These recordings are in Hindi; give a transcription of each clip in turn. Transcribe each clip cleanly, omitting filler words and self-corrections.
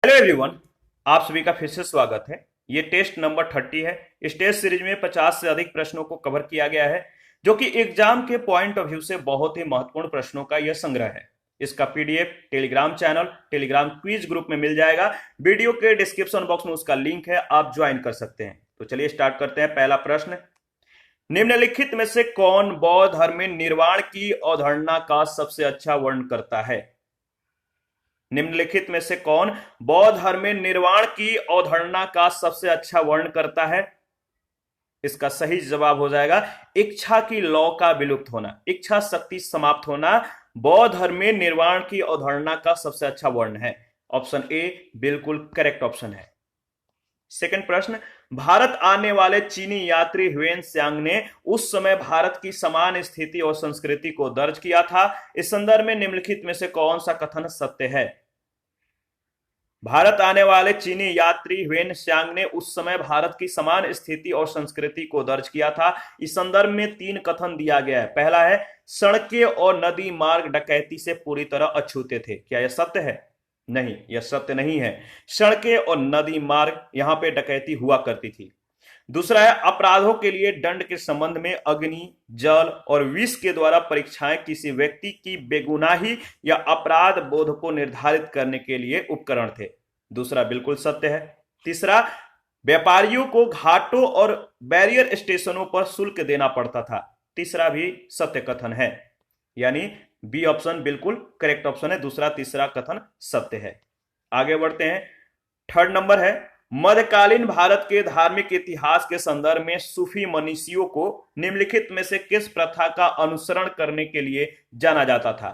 हेलो एवरीवन, आप सभी का फिर से स्वागत है। ये टेस्ट नंबर 30 है। इस टेस्ट सीरीज में 50 से अधिक प्रश्नों को कवर किया गया है, जो कि एग्जाम के पॉइंट ऑफ व्यू से बहुत ही महत्वपूर्ण प्रश्नों का यह संग्रह है। इसका PDF Telegram channel Telegram quiz group में मिल जाएगा। वीडियो के डिस्क्रिप्शन बॉक्स में उसका लिंक है, आप ज्वाइन कर सकते हैं। तो चलिए स्टार्ट करते हैं। पहला प्रश्न, निम्नलिखित में से कौन बौद्ध धर्म में निर्वाण की अवधारणा का सबसे अच्छा वर्णन करता है? निम्नलिखित में से कौन बौद्ध धर्म में निर्वाण की अवधारणा का सबसे अच्छा वर्णन करता है? इसका सही जवाब हो जाएगा इच्छा की लौ का विलुप्त होना, इच्छा शक्ति समाप्त होना बौद्ध धर्म में निर्वाण की अवधारणा का सबसे अच्छा वर्णन है। ऑप्शन ए बिल्कुल करेक्ट ऑप्शन है। सेकंड प्रश्न, भारत आने वाले चीनी यात्री ह्वेन त्सांग ने उस समय भारत की समान स्थिति और संस्कृति को दर्ज किया था। इस संदर्भ में निम्नलिखित में से कौन सा कथन सत्य है? भारत आने वाले चीनी यात्री ह्वेन त्सांग ने उस समय भारत की समान स्थिति और संस्कृति को दर्ज किया था। इस संदर्भ में 3 कथन दिया गया है। पहला है, सड़कें और नदी मार्ग डकैती से पूरी तरह अछूते थे। क्या यह सत्य है? नहीं, यह सत्य नहीं है। सड़कें और नदी मार्ग यहां पे डकैती हुआ करती थी। दूसरा है, अपराधों के लिए दंड के संबंध में अग्नि, जल और विष के द्वारा परीक्षाएं किसी व्यक्ति की बेगुनाही या अपराध बोध को निर्धारित करने के लिए उपकरण थे। दूसरा बिल्कुल सत्य है। तीसरा, व्यापारियों को घाटों और बैरियर स्टेशनों पर शुल्क देना पड़ता था। तीसरा भी सत्य कथन है, यानी बी ऑप्शन बिल्कुल करेक्ट ऑप्शन है। दूसरा तीसरा कथन सत्य है। आगे बढ़ते हैं। थर्ड नंबर है, मध्यकालीन भारत के धार्मिक इतिहास के संदर्भ में सूफी मनीषियों को निम्नलिखित में से किस प्रथा का अनुसरण करने के लिए जाना जाता था?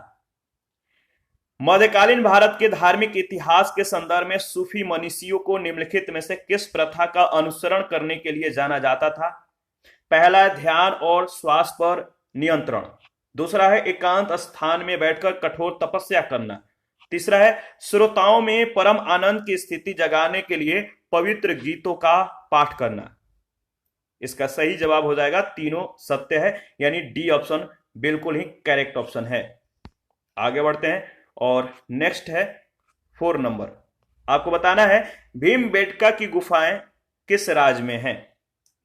मध्यकालीन भारत के धार्मिक इतिहास के संदर्भ में सूफी मनीषियों को निम्नलिखित में से किस प्रथा का अनुसरण करने के लिए जाना जाता था? पहला, ध्यान और श्वास पर नियंत्रण। दूसरा है, एकांत स्थान में बैठकर कठोर तपस्या करना। तीसरा है, श्रोताओं में परम आनंद की स्थिति जगाने के लिए पवित्र गीतों का पाठ करना। इसका सही जवाब हो जाएगा तीनों सत्य है, यानी डी ऑप्शन बिल्कुल ही करेक्ट ऑप्शन है। आगे बढ़ते हैं और नेक्स्ट है 4 नंबर। आपको बताना है भीमबेटका की गुफाएं किस राज्य में हैं।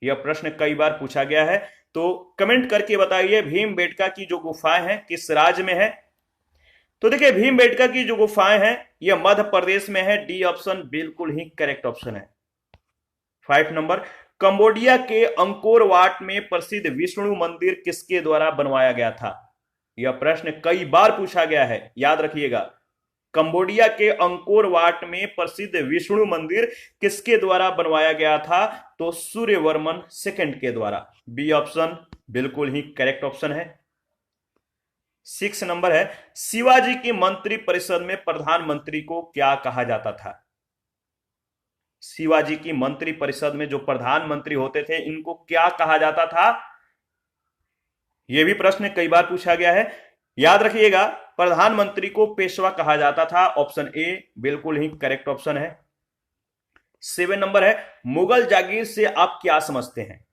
यह प्रश्न कई बार पूछा गया है, तो कमेंट करके बताइए भीमबेटका की जो गुफाएं हैं किस राज्य में है। तो देखिए, भीमबेटका की जो गुफाएं हैं यह मध्य प्रदेश में है। डी ऑप्शन बिल्कुल ही करेक्ट ऑप्शन है। 5 नंबर, कंबोडिया के अंकोर वाट में प्रसिद्ध विष्णु मंदिर किसके द्वारा बनवाया गया था? यह प्रश्न कई बार पूछा गया है, याद रखिएगा। कंबोडिया के अंकोर वाट में प्रसिद्ध विष्णु मंदिर किसके द्वारा बनवाया गया था? तो सूर्यवर्मन सेकंड के द्वारा। बी ऑप्शन बिल्कुल ही करेक्ट ऑप्शन है। 6 नंबर है, शिवाजी की मंत्री परिषद में प्रधानमंत्री को क्या कहा जाता था? शिवाजी की मंत्री परिषद में जो प्रधानमंत्री होते थे इनको क्या कहा जाता था? यह भी प्रश्न कई बार पूछा गया है, याद रखिएगा। प्रधानमंत्री को पेशवा कहा जाता था। ऑप्शन ए बिल्कुल ही करेक्ट ऑप्शन है। 7 नंबर है, मुगल जागीर से आप क्या समझते हैं?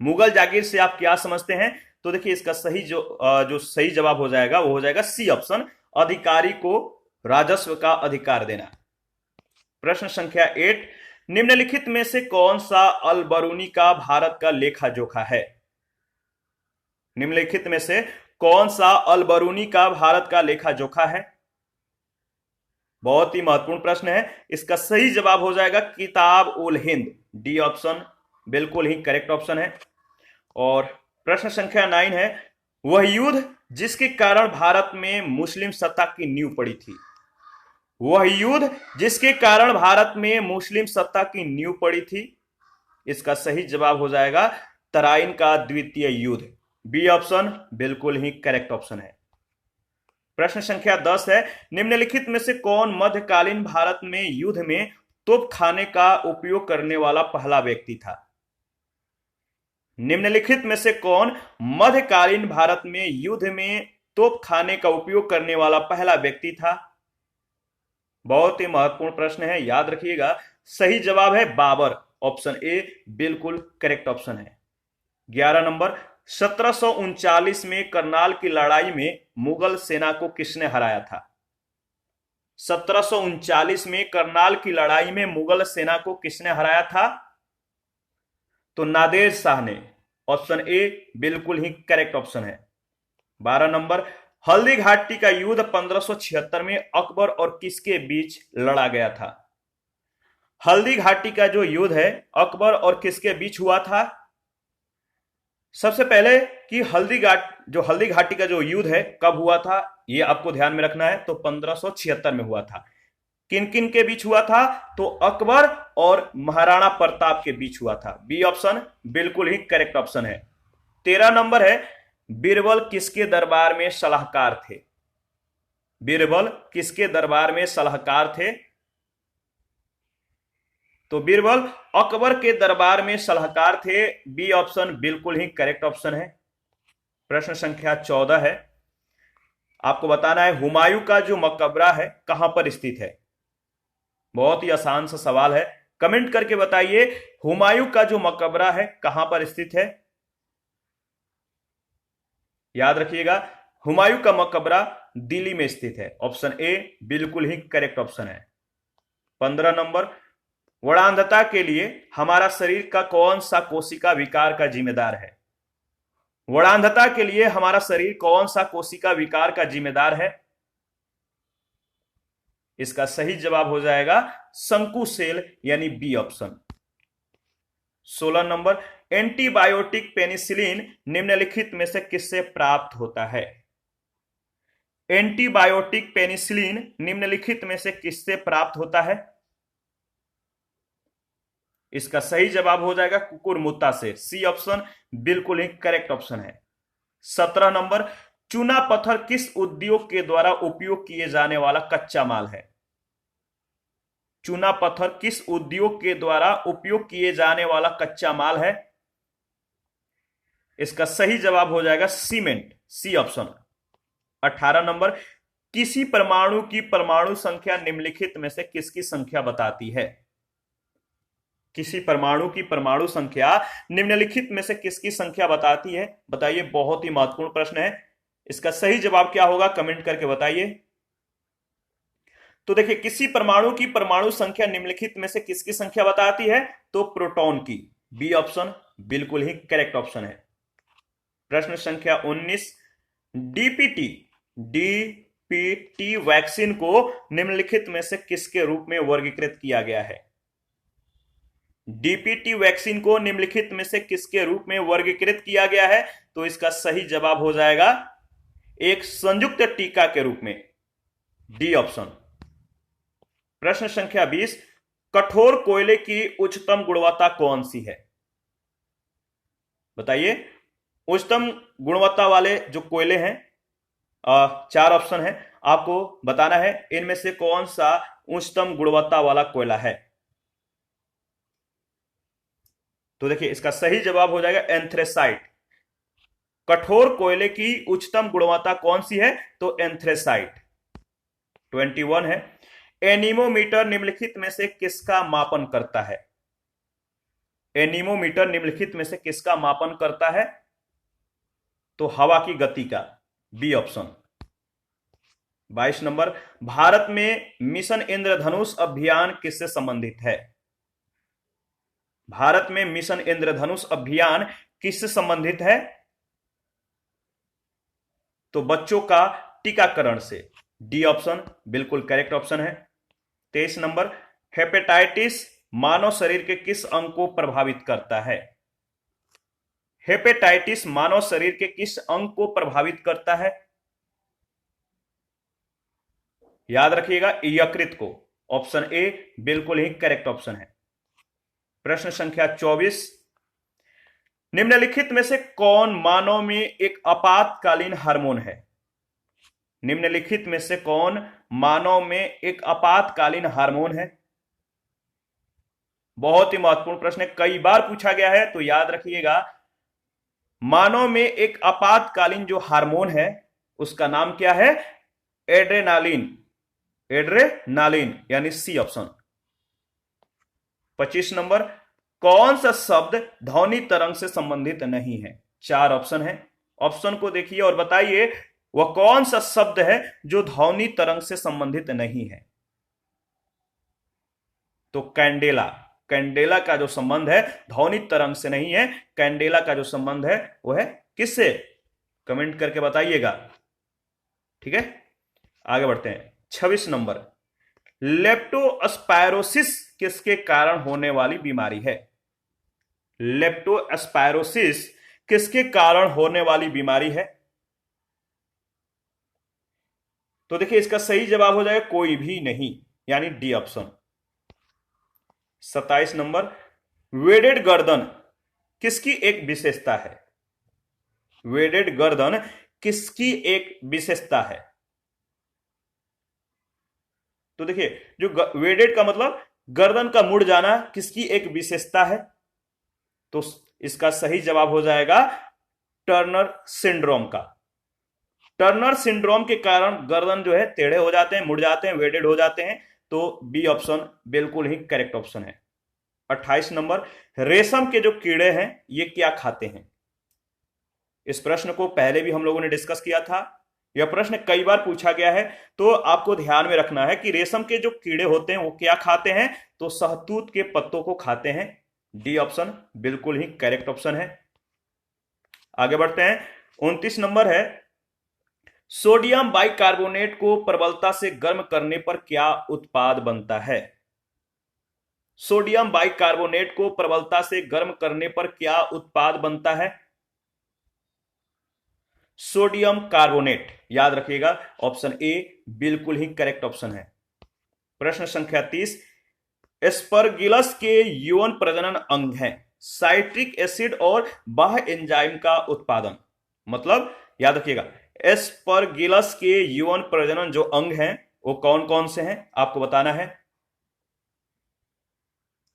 मुगल जागीर से आप क्या समझते हैं? तो देखिए, इसका सही जो सही जवाब हो जाएगा वो हो जाएगा सी ऑप्शन, अधिकारी को राजस्व का अधिकार देना। प्रश्न संख्या 8, निम्नलिखित में से कौन सा अल बरूनी का भारत का लेखा जोखा है? निम्नलिखित में से कौन सा अल बरूनी का भारत का लेखा जोखा है? बहुत ही महत्वपूर्ण प्रश्न है। इसका सही जवाब हो जाएगा किताब उल हिंद। डी ऑप्शन बिल्कुल ही करेक्ट ऑप्शन है। और प्रश्न संख्या 9 है, वह युद्ध जिसके कारण भारत में मुस्लिम सत्ता की नींव पड़ी थी। वह युद्ध जिसके कारण भारत में मुस्लिम सत्ता की नींव पड़ी थी। इसका सही जवाब हो जाएगा तराइन का द्वितीय युद्ध। बी ऑप्शन बिल्कुल ही करेक्ट ऑप्शन है। प्रश्न संख्या 10 है, निम्नलिखित में से कौन मध्यकालीन भारत में युद्ध में तोपखाने का उपयोग करने वाला पहला व्यक्ति था? निम्नलिखित में से कौन मध्यकालीन भारत में युद्ध में तोपखाने का उपयोग करने वाला पहला व्यक्ति था? बहुत ही महत्वपूर्ण प्रश्न है, याद रखिएगा। सही जवाब है बाबर। ऑप्शन ए बिल्कुल करेक्ट ऑप्शन है। 11 नंबर, 1739 में करनाल की लड़ाई में मुगल सेना को किसने हराया था? 1739 में करनाल की लड़ाई में मुगल सेना को किसने हराया था? तो नादेर शाह ने। ऑप्शन ए बिल्कुल ही करेक्ट ऑप्शन है। 12 नंबर, हल्दी घाटी का युद्ध 1576 में अकबर और किसके बीच लड़ा गया था? हल्दी घाटी का जो युद्ध है अकबर और किसके बीच हुआ था? सबसे पहले कि हल्दी घाटी का जो युद्ध है कब हुआ था, ये आपको ध्यान में रखना है। तो 1576 में हुआ था। किन किन के बीच हुआ था? तो अकबर और महाराणा प्रताप के बीच हुआ था। बी ऑप्शन बिल्कुल ही करेक्ट ऑप्शन है। 13 नंबर है, बीरबल किसके दरबार में सलाहकार थे? बीरबल किसके दरबार में सलाहकार थे? तो बीरबल अकबर के दरबार में सलाहकार थे। बी ऑप्शन बिल्कुल ही करेक्ट ऑप्शन है। प्रश्न संख्या 14 है, आपको बताना है हुमायूं का जो मकबरा है कहां पर स्थित है? बहुत ही आसान सा सवाल है, कमेंट करके बताइए हुमायूं का जो मकबरा है कहां पर स्थित है। याद रखिएगा, हुमायूं का मकबरा दिल्ली में स्थित है। ऑप्शन ए बिल्कुल ही करेक्ट ऑप्शन है। 15 नंबर, वड़ांधता के लिए हमारा शरीर का कौन सा कोशिका विकार का जिम्मेदार है? वड़ांधता के लिए हमारा शरीर कौन सा कोशिका विकार का जिम्मेदार है? इसका सही जवाब हो जाएगा शंकुसेल यानी B option. 16 number, antibiotic penicillin निम्नलिखित में से किससे प्राप्त होता है? एंटीबायोटिक पेनिसिलिन निम्नलिखित में से किससे प्राप्त होता है? इसका सही जवाब हो जाएगा कुकुरमुत्ता से। सी ऑप्शन बिल्कुल ही करेक्ट ऑप्शन है। 17 नंबर, चूना पत्थर किस उद्योग के द्वारा उपयोग किए जाने वाला कच्चा माल है? चूना पत्थर किस उद्योग के द्वारा उपयोग किए जाने वाला कच्चा माल है? इसका सही जवाब हो जाएगा सीमेंट। C option. 18 नंबर, किसी परमाणु की परमाणु संख्या निम्नलिखित में से किसकी संख्या बताती है? किसी परमाणु की परमाणु संख्या निम्नलिखित में से किसकी संख्या बताती है? बताइए, बहुत ही महत्वपूर्ण प्रश्न है। इसका सही जवाब क्या होगा कमेंट करके बताइए। तो देखिए, किसी परमाणु की परमाणु संख्या निम्नलिखित में से किसकी संख्या बताती है? तो प्रोटॉन की। बी ऑप्शन बिल्कुल ही करेक्ट ऑप्शन है। प्रश्न संख्या 19, डीपीटी वैक्सीन को निम्नलिखित में से किसके रूप में वर्गीकृत किया गया है? डीपीटी वैक्सीन को निम्नलिखित में से किसके रूप में वर्गीकृत किया गया है? तो इसका सही जवाब हो जाएगा एक संयुक्त टीका के रूप में। D option. प्रश्न संख्या 20, कठोर कोयले की उच्चतम गुणवत्ता कौन सी है? बताइए, उच्चतम गुणवत्ता वाले जो कोयले हैं, 4 ऑप्शन है, आपको बताना है इनमें से कौन सा उच्चतम गुणवत्ता वाला कोयला है। तो देखिए, इसका सही जवाब हो जाएगा एंथ्रेसाइट। कठोर कोयले की उच्चतम गुणवत्ता कौन सी है? तो एंथ्रेसाइट। 21 है, एनीमोमीटर निम्नलिखित में से किसका मापन करता है? एनीमोमीटर निम्नलिखित में से किसका मापन करता है? तो हवा की गति का। B option. 22 नंबर, भारत में मिशन इंद्रधनुष अभियान किससे संबंधित है? भारत में मिशन इंद्रधनुष अभियान किससे संबंधित है? तो बच्चों का टीकाकरण से। डी ऑप्शन बिल्कुल करेक्ट ऑप्शन है। 23 नंबर, हेपेटाइटिस मानव शरीर के किस अंग को प्रभावित करता है? हेपेटाइटिस मानव शरीर के किस अंग को प्रभावित करता है? याद रखिएगा, यकृत को। ऑप्शन ए बिल्कुल ही करेक्ट ऑप्शन है। प्रश्न संख्या 24, निम्नलिखित में से कौन मानव में एक आपातकालीन हार्मोन है? निम्नलिखित में से कौन मानव में एक आपातकालीन हार्मोन है? बहुत ही महत्वपूर्ण प्रश्न है, कई बार पूछा गया है, तो याद रखिएगा। मानव में एक आपातकालीन जो हार्मोन है उसका नाम क्या है? एड्रेनालिन। एड्रेनालिन यानी सी ऑप्शन। 25 नंबर, कौन सा शब्द ध्वनि तरंग से संबंधित नहीं है? 4 ऑप्शन है, ऑप्शन को देखिए और बताइए वह कौन सा शब्द है जो ध्वनि तरंग से संबंधित नहीं है। तो कैंडेला, कैंडेला का जो संबंध है ध्वनित तरंग से नहीं है, कैंडेला का जो संबंध है वो है किससे, कमेंट करके बताइएगा। ठीक है, आगे बढ़ते हैं। 26 नंबर, लेप्टोस्पायरोसिस किसके कारण होने वाली बीमारी है? लेप्टोस्पायरोसिस किसके कारण होने वाली बीमारी है? तो देखिए इसका सही जवाब हो जाएगा कोई भी नहीं, यानी डी ऑप्शन। 27 नंबर, वेडेड गर्दन किसकी एक विशेषता है? वेडेड गर्दन किसकी एक विशेषता है? तो देखिए जो वेडेड का मतलब गर्दन का मुड़ जाना किसकी एक विशेषता है? तो इसका सही जवाब हो जाएगा टर्नर सिंड्रोम का। टर्नर सिंड्रोम के कारण गर्दन जो है टेढ़े हो जाते हैं, मुड़ जाते हैं, वेडेड हो जाते हैं। तो बी ऑप्शन बिल्कुल ही करेक्ट ऑप्शन है। 28 नंबर, रेशम के जो कीड़े हैं ये क्या खाते हैं? इस प्रश्न को पहले भी हम लोगों ने डिस्कस किया था, यह प्रश्न कई बार पूछा गया है, तो आपको ध्यान में रखना है कि रेशम के जो कीड़े होते हैं वो क्या खाते हैं? तो शहतूत के पत्तों को खाते हैं। डी ऑप्शन बिल्कुल ही करेक्ट ऑप्शन है। आगे बढ़ते हैं। 29 नंबर है, सोडियम बाइकार्बोनेट को प्रबलता से गर्म करने पर क्या उत्पाद बनता है? सोडियम बाइकार्बोनेट को प्रबलता से गर्म करने पर क्या उत्पाद बनता है? सोडियम कार्बोनेट, याद रखिएगा ऑप्शन ए बिल्कुल ही करेक्ट ऑप्शन है। प्रश्न संख्या 30, एस्परगिलस के यौन प्रजनन अंग हैं साइट्रिक एसिड और बाह्य एंजाइम का उत्पादन। मतलब याद रखिएगा एस्परगिलस के यौन प्रजनन जो अंग हैं वो कौन कौन से हैं आपको बताना है।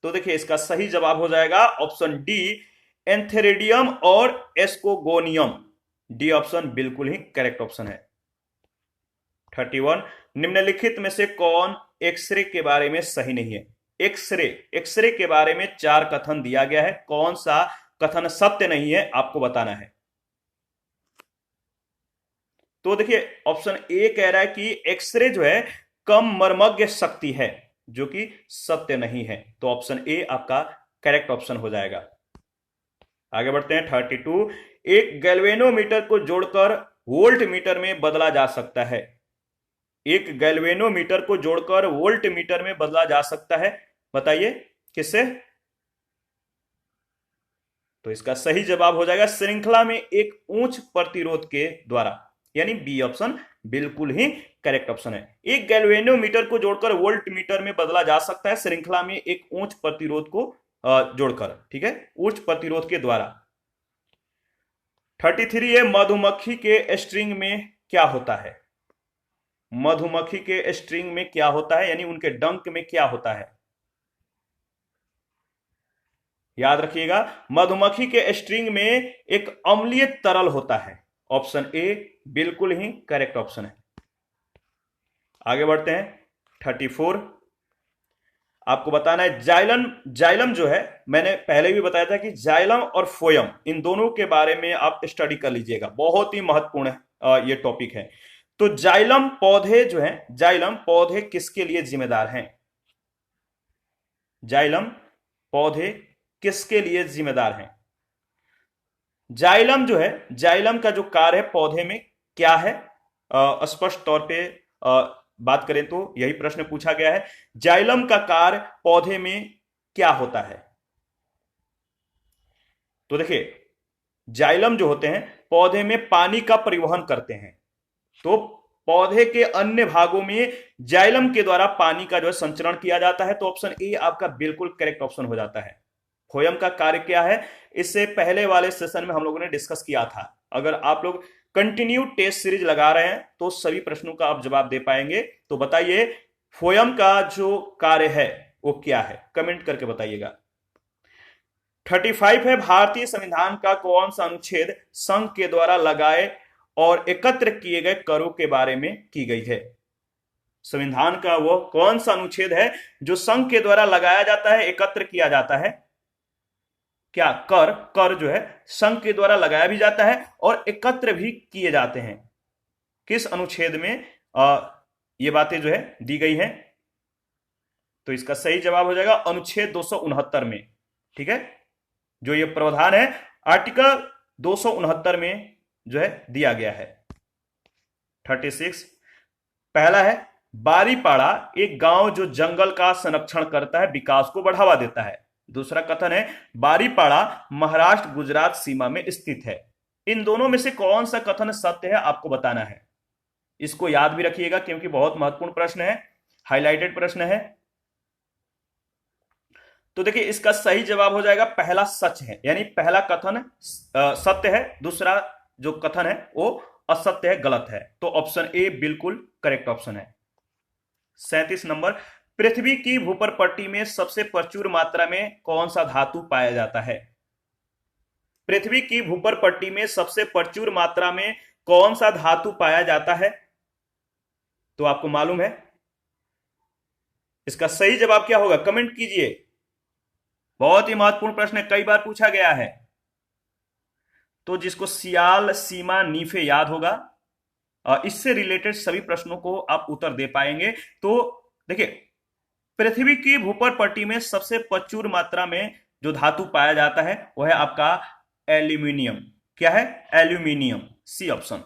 तो देखिए इसका सही जवाब हो जाएगा ऑप्शन डी, एंथेरिडियम और एस्कोगोनियम। डी ऑप्शन बिल्कुल ही करेक्ट ऑप्शन है। 31, निम्नलिखित में से कौन एक्सरे के बारे में सही नहीं है? एक्सरे के बारे में 4 कथन दिया गया है, कौन सा कथन सत्य नहीं है आपको बताना है। तो देखिए ऑप्शन ए कह रहा है कि एक्सरे जो है कम मर्मज्ञ शक्ति है, जो कि सत्य नहीं है। तो ऑप्शन ए आपका करेक्ट ऑप्शन हो जाएगा। आगे बढ़ते हैं। 32, एक गैल्वेनोमीटर को जोड़कर वोल्ट मीटर में बदला जा सकता है। एक गैल्वेनोमीटर को जोड़कर वोल्ट मीटर में बदला जा सकता है, बताइए किससे? तो इसका सही जवाब हो जाएगा श्रृंखला में एक उच्च प्रतिरोध के द्वारा, यानी बी ऑप्शन बिल्कुल ही करेक्ट ऑप्शन है। एक गैल्वेनोमीटर को जोड़कर वोल्ट मीटर में बदला जा सकता है श्रृंखला में एक उच्च प्रतिरोध को जोड़कर, ठीक है, उच्च प्रतिरोध के द्वारा। 33 है, मधुमक्खी के स्ट्रिंग में क्या होता है? मधुमक्खी के स्ट्रिंग में क्या होता है, यानी उनके डंक में क्या होता है? याद रखिएगा मधुमक्खी के स्ट्रिंग में एक अम्लीय तरल होता है। ऑप्शन ए बिल्कुल ही करेक्ट ऑप्शन है। आगे बढ़ते हैं। 34, आपको बताना है जाइलम जो है, मैंने पहले भी बताया था कि जाइलम और फोयम इन दोनों के बारे में आप स्टडी कर लीजिएगा, बहुत ही महत्वपूर्ण ये टॉपिक है। तो जाइलम पौधे जो है, जाइलम पौधे किसके लिए जिम्मेदार हैं? जाइलम पौधे किसके लिए जिम्मेदार हैं? जाइलम जो है, जाइलम का जो कार्य है पौधे में क्या है? स्पष्ट तौर पे बात करें तो यही प्रश्न पूछा गया है, जाइलम का कार्य पौधे में क्या होता है? तो देखिए जाइलम जो होते हैं पौधे में पानी का परिवहन करते हैं, तो पौधे के अन्य भागों में जाइलम के द्वारा पानी का जो है संचरण किया जाता है। तो ऑप्शन ए आपका बिल्कुल करेक्ट ऑप्शन हो जाता है। फोयम का कार्य क्या है, इससे पहले वाले सेशन में हम लोगों ने डिस्कस किया था। अगर आप लोग कंटिन्यू टेस्ट सीरीज लगा रहे हैं तो सभी प्रश्नों का आप जवाब दे पाएंगे। तो बताइए फोयम का जो कार्य है वो क्या है, कमेंट करके बताइएगा। 35 है, भारतीय संविधान का कौन सा अनुच्छेद संघ के द्वारा लगाए और एकत्र किए गए करों के बारे में की गई है? संविधान का वो कौन सा अनुच्छेद है जो संघ के द्वारा लगाया जाता है, एकत्र किया जाता है? क्या कर जो है संघ के द्वारा लगाया भी जाता है और एकत्र भी किए जाते हैं। किस अनुच्छेद में ये बातें जो है दी गई हैं? तो इसका सही जवाब हो जाएगा अनुच्छेद 269 में। ठीक है, जो ये प्रावधान है आर्टिकल 269 में जो है दिया गया है। 36 पहला है बारीपाड़ा एक गांव जो जंगल का संरक्षण करता है, विकास को बढ़ावा देता है। दूसरा कथन है बारीपाड़ा महाराष्ट्र गुजरात सीमा में स्थित है। इन दोनों में से कौन सा कथन सत्य है आपको बताना है। इसको याद भी रखिएगा क्योंकि बहुत महत्वपूर्ण प्रश्न है, हाईलाइटेड प्रश्न है। तो देखिए इसका सही जवाब हो जाएगा पहला सच है, यानी पहला कथन सत्य है, दूसरा जो कथन है वो असत्य है, गलत है। तो ऑप्शन ए बिल्कुल करेक्ट ऑप्शन है। 37 नंबर पृथ्वी की भूपर पट्टी में सबसे प्रचुर मात्रा में कौन सा धातु पाया जाता है। पृथ्वी की भूपर पट्टी में सबसे प्रचुर मात्रा में कौन सा धातु पाया जाता है, तो आपको मालूम है। इसका सही जवाब क्या होगा कमेंट कीजिए। बहुत ही महत्वपूर्ण प्रश्न है, कई बार पूछा गया है। तो जिसको सियाल सीमा नीफे याद होगा, इससे रिलेटेड सभी प्रश्नों को आप उत्तर दे पाएंगे। तो देखिए पृथ्वी की भूपर पट्टी में सबसे प्रचुर मात्रा में जो धातु पाया जाता है वह है आपका एल्यूमिनियम। क्या है? Aluminium, C option.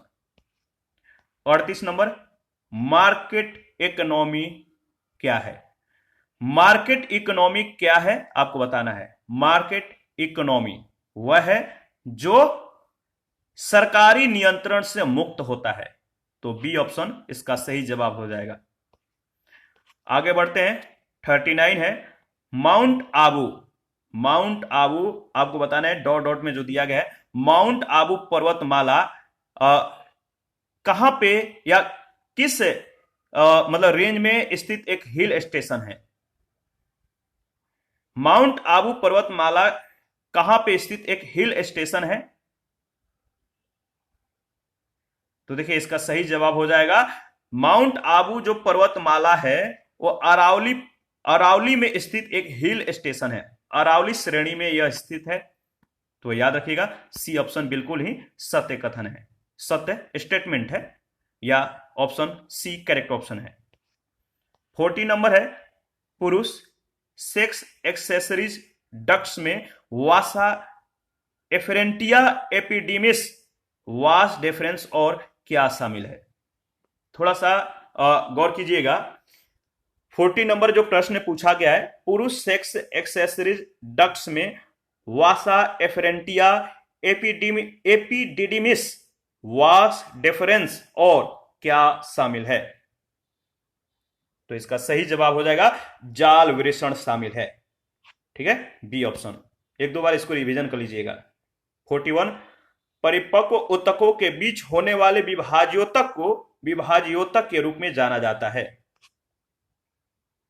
38 number market economy क्या है। मार्केट इकोनॉमी क्या है आपको बताना है। मार्केट इकोनॉमी वह है जो सरकारी नियंत्रण से मुक्त होता है। तो बी ऑप्शन इसका सही जवाब हो जाएगा। आगे बढ़ते हैं। 39 है माउंट आबू। माउंट आबू आपको बताना है, डॉट डॉट में जो दिया गया है। माउंट आबू पर्वतमाला कहां पे या किस मतलब रेंज में स्थित एक हिल स्टेशन है। माउंट आबू पर्वतमाला कहां पे स्थित एक हिल स्टेशन है। तो देखिए इसका सही जवाब हो जाएगा माउंट आबू जो पर्वतमाला है वो अरावली में स्थित एक हिल स्टेशन है। अरावली श्रेणी में यह स्थित है। तो याद रखिएगा सी ऑप्शन बिल्कुल ही सत्य कथन है, सत्य स्टेटमेंट है, या ऑप्शन सी करेक्ट ऑप्शन है। 40 नंबर है पुरुष सेक्स एक्सेसरीज डक्ट्स में वासा एफरेंटिया एपिडेमिस वास डिफरेंस और क्या शामिल है। थोड़ा सा गौर कीजिएगा। 40 नंबर जो प्रश्न पूछा गया है पुरुष सेक्स एक्सेसरीज डक्ट्स में वासा एफरेंटिया एपिडिडिमिस वास डिफरेंस और क्या शामिल है। तो इसका सही जवाब हो जाएगा जाल वृषण शामिल है। ठीक है, बी ऑप्शन। एक दो बार इसको रिवीजन कर लीजिएगा। 41 परिपक्व ऊतकों के बीच होने वाले विभाज्योतक को विभाज्योतक के रूप में जाना जाता है।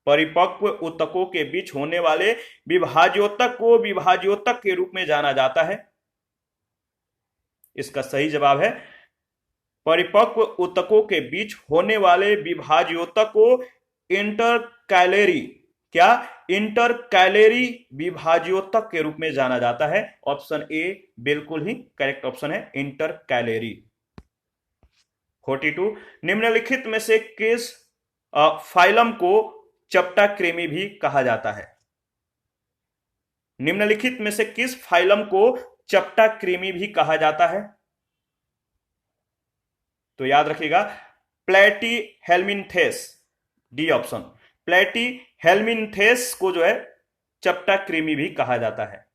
परिपक्व ऊतकों के बीच होने वाले विभाज्योतक को विभाज्योतक के रूप में जाना जाता है। इसका सही जवाब है परिपक्व ऊतकों के बीच होने वाले विभाज्योतक को इंटरकैलेरी, क्या इंटरकैलेरी विभाज्योतक के रूप में जाना जाता है। ऑप्शन ए बिल्कुल ही करेक्ट ऑप्शन है, इंटरकैलेरी। 42 निम्नलिखित में से किस फाइलम को चपटा कृमि भी कहा जाता है। निम्नलिखित में से किस फाइलम को चपटा कृमि भी कहा जाता है। तो याद रखिएगा प्लेटीहेल्मिन्थेस, डी ऑप्शन। प्लेटीहेल्मिन्थेस को जो है चपटा कृमि भी कहा जाता है।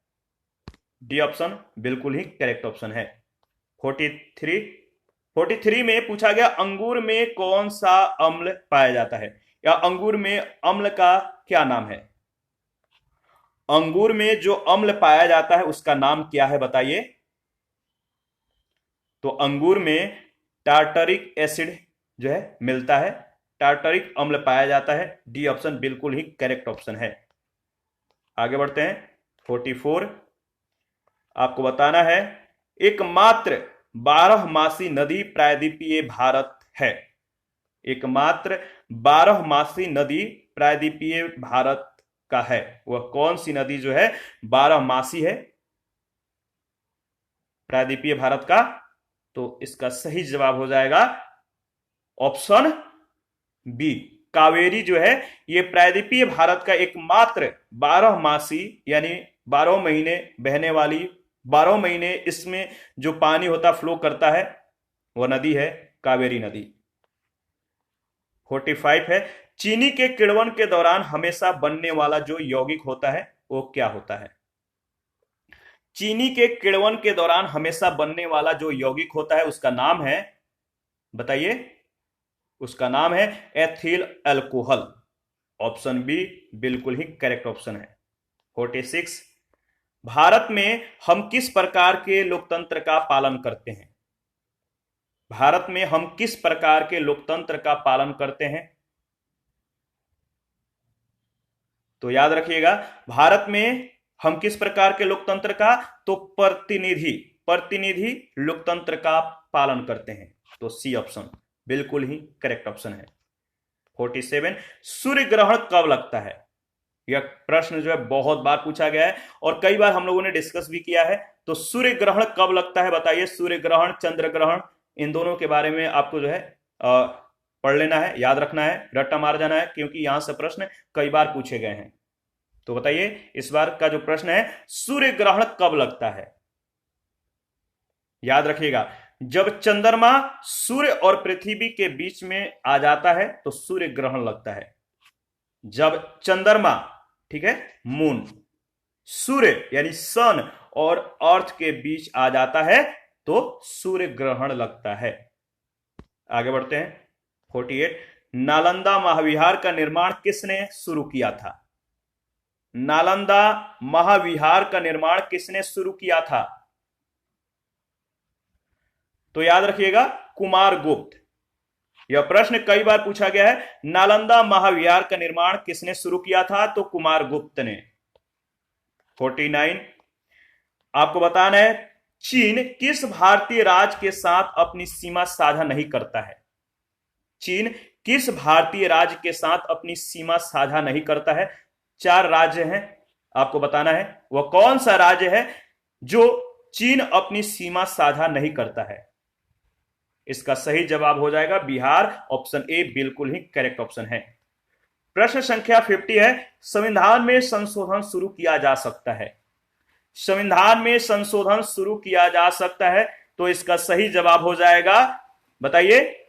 डी ऑप्शन बिल्कुल ही करेक्ट ऑप्शन है। 43 में पूछा गया अंगूर में कौन सा अम्ल पाया जाता है, या अंगूर में अम्ल का क्या नाम है। अंगूर में जो अम्ल पाया जाता है उसका नाम क्या है बताइए। तो अंगूर में टार्टरिक एसिड जो है मिलता है, टार्टरिक अम्ल पाया जाता है। डी ऑप्शन बिल्कुल ही करेक्ट ऑप्शन है। आगे बढ़ते हैं। 44 आपको बताना है एकमात्र 12मासी नदी प्रायद्वीपीय भारत है। एकमात्र 12मासी नदी प्रायद्वीपीय भारत का है, वह कौन सी नदी जो है 12मासी है प्रायद्वीपीय भारत का। तो इसका सही जवाब हो जाएगा ऑप्शन बी, कावेरी जो है ये प्रायद्वीपीय भारत का एकमात्र 12 मासी यानी 12 महीने बहने वाली, 12 महीने इसमें जो पानी होता फ्लो करता है वह नदी है कावेरी नदी। 45 है, चीनी के किण्वन के दौरान हमेशा बनने वाला जो यौगिक होता है वो क्या होता है? चीनी के किण्वन के दौरान हमेशा बनने वाला जो यौगिक होता है उसका नाम है, बताइए, उसका नाम है एथिल अल्कोहल। ऑप्शन बी बिल्कुल ही करेक्ट ऑप्शन है। 46, भारत में हम किस प्रकार के लोकतंत्र का पालन करते हैं? भारत में हम किस प्रकार के लोकतंत्र का पालन करते हैं? तो याद रखिएगा, भारत में हम किस प्रकार के लोकतंत्र का, तो प्रतिनिधि लोकतंत्र का पालन करते हैं। तो सी ऑप्शन बिल्कुल ही करेक्ट ऑप्शन है। 47, सूर्य ग्रहण कब लगता है? यह प्रश्न जो है बहुत बार पूछा गया है और कई बार हम लोगों ने डिस्कस भी किया है। तो सूर्य ग्रहण कब लगता है बताइए? सूर्य ग्रहण, चंद्र ग्रहण, इन दोनों के बारे में आपको जो है पढ़ लेना है, याद रखना है, रट्टा मार जाना है, क्योंकि यहां से प्रश्न कई बार पूछे गए हैं। तो बताइए इस बार का जो प्रश्न है, सूर्य ग्रहण कब लगता है? याद रखिएगा, जब चंद्रमा सूर्य और पृथ्वी के बीच में आ जाता है तो सूर्य ग्रहण लगता है। जब चंद्रमा, ठीक है, मून, सूर्य यानी सन और अर्थ के बीच आ जाता है तो सूर्य ग्रहण लगता है। आगे बढ़ते हैं। 48, नालंदा महाविहार का निर्माण किसने शुरू किया था? नालंदा महाविहार का निर्माण किसने शुरू किया था? तो याद रखिएगा, कुमारगुप्त। यह प्रश्न कई बार पूछा गया है। नालंदा महाविहार का निर्माण किसने शुरू किया था? तो कुमारगुप्त ने। 49, आपको बताना है, चीन किस भारतीय राज्य के साथ अपनी सीमा साझा नहीं करता है? चीन किस भारतीय राज्य के साथ अपनी सीमा साझा नहीं करता है? 4 राज्य हैं, आपको बताना है वह कौन सा राज्य है जो चीन अपनी सीमा साझा नहीं करता है। इसका सही जवाब हो जाएगा बिहार। ऑप्शन ए बिल्कुल ही करेक्ट ऑप्शन है। प्रश्न संख्या 50 है, संविधान में संशोधन शुरू किया जा सकता है? संविधान में संशोधन शुरू किया जा सकता है, तो इसका सही जवाब हो जाएगा, बताइए,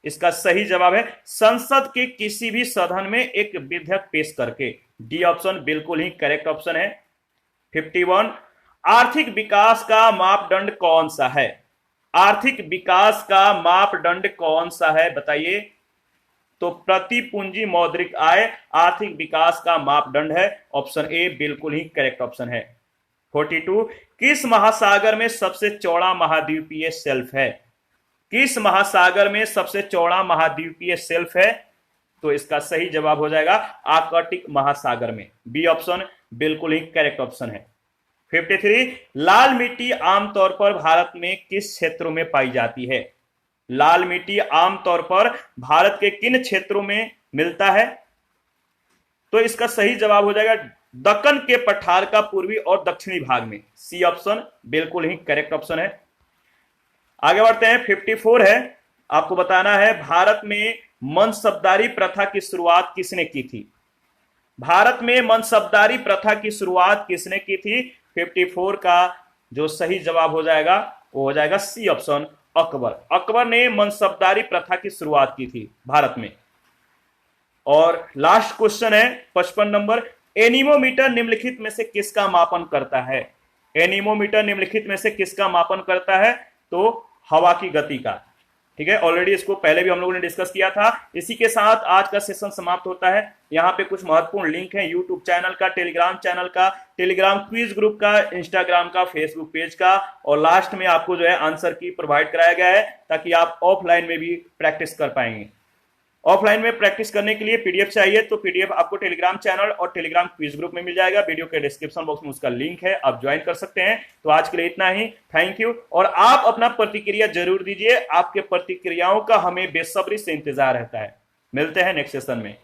इसका सही जवाब है संसद के किसी भी सदन में एक विधेयक पेश करके। डी ऑप्शन बिल्कुल ही करेक्ट ऑप्शन है। 51, आर्थिक विकास का मापदंड कौन सा है? आर्थिक विकास का मापदंड कौन सा है बताइए? तो प्रति पूंजी मौद्रिक आय आर्थिक विकास का मापदंड है। ऑप्शन ए बिल्कुल ही करेक्ट ऑप्शन है। 42, किस महासागर में सबसे चौड़ा महाद्वीपीय शेल्फ है? किस महासागर में सबसे चौड़ा महाद्वीपीय शेल्फ है? तो इसका सही जवाब हो जाएगा आर्कटिक महासागर में। बी ऑप्शन बिल्कुल ही करेक्ट ऑप्शन है। 53, लाल मिट्टी आमतौर पर भारत में किस क्षेत्रों में पाई जाती है? लाल मिट्टी आमतौर पर भारत के किन क्षेत्रों में मिलता है? तो इसका सही जवाब हो जाएगा दक्कन के पठार का पूर्वी और दक्षिणी भाग में। सी ऑप्शन बिल्कुल ही करेक्ट ऑप्शन है। आगे बढ़ते हैं। 54 है, आपको बताना है, भारत में मनसबदारी प्रथा की शुरुआत किसने की थी? भारत में मनसबदारी प्रथा की शुरुआत किसने की थी? 54 का जो सही जवाब हो जाएगा वो हो जाएगा सी ऑप्शन, अकबर। अकबर ने मनसबदारी प्रथा की शुरुआत की थी भारत में। और लास्ट क्वेश्चन है 55 नंबर, एनीमोमीटर निम्नलिखित में से किसका मापन करता है? एनीमोमीटर निम्नलिखित में से किसका मापन करता है? तो हवा की गति का। ठीक है, ऑलरेडी इसको पहले भी हम लोगों ने डिस्कस किया था। इसी के साथ आज का सेशन समाप्त होता है। यहाँ पे कुछ महत्वपूर्ण लिंक है यूट्यूब चैनल का, टेलीग्राम चैनल का, टेलीग्राम क्विज ग्रुप का, इंस्टाग्राम का, फेसबुक पेज का, और लास्ट में आपको जो है आंसर की प्रोवाइड कराया गया है ताकि आप ऑफलाइन में भी प्रैक्टिस कर पाएंगे। ऑफलाइन में प्रैक्टिस करने के लिए पीडीएफ चाहिए तो पीडीएफ आपको टेलीग्राम चैनल और टेलीग्राम क्विज ग्रुप में मिल जाएगा। वीडियो के डिस्क्रिप्शन बॉक्स में उसका लिंक है, आप ज्वाइन कर सकते हैं। तो आज के लिए इतना ही, थैंक यू। और आप अपना प्रतिक्रिया जरूर दीजिए, आपके प्रतिक्रियाओं का हमें बेसब्री से इंतजार रहता है। मिलते हैं नेक्स्ट सेशन में।